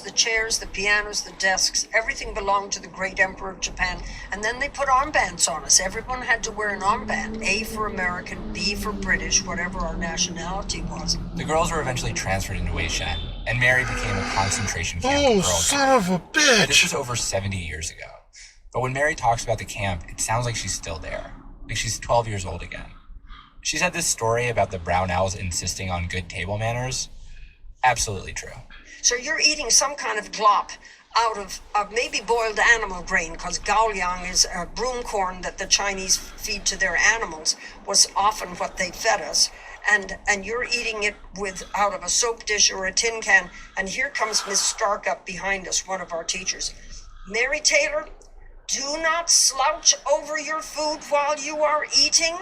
The chairs, the pianos, the desks, everything belonged to the great emperor of Japan. And then they put armbands on us. Everyone had to wear an armband. A for American, B for British, whatever our nationality was. The girls were eventually transferred into Weishan, and Mary became a concentration camp girl. Oh, son of a bitch! This was over 70 years ago. But when Mary talks about the camp, it sounds like she's still there. Like she's 12 years old again. She's had this story about the brown owls insisting on good table manners. Absolutely true. So you're eating some kind of glop out of maybe boiled animal grain, because gaoliang is a broom corn that the Chinese feed to their animals, was often what they fed us. And you're eating it out of a soap dish or a tin can. And here comes Miss Stark up behind us, one of our teachers. Mary Taylor, do not slouch over your food while you are eating.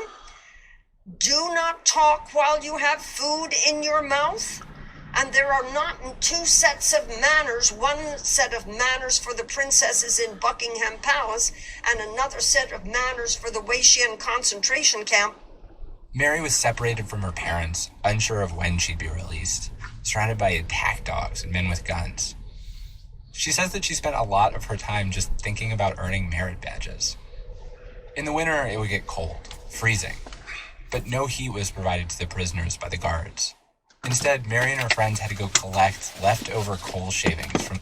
Do not talk while you have food in your mouth. And there are not two sets of manners, one set of manners for the princesses in Buckingham Palace and another set of manners for the Weishan concentration camp. Mary was separated from her parents, unsure of when she'd be released, surrounded by attack dogs and men with guns. She says that she spent a lot of her time just thinking about earning merit badges. In the winter, it would get cold, freezing, but no heat was provided to the prisoners by the guards. Instead, Mary and her friends had to go collect leftover coal shavings from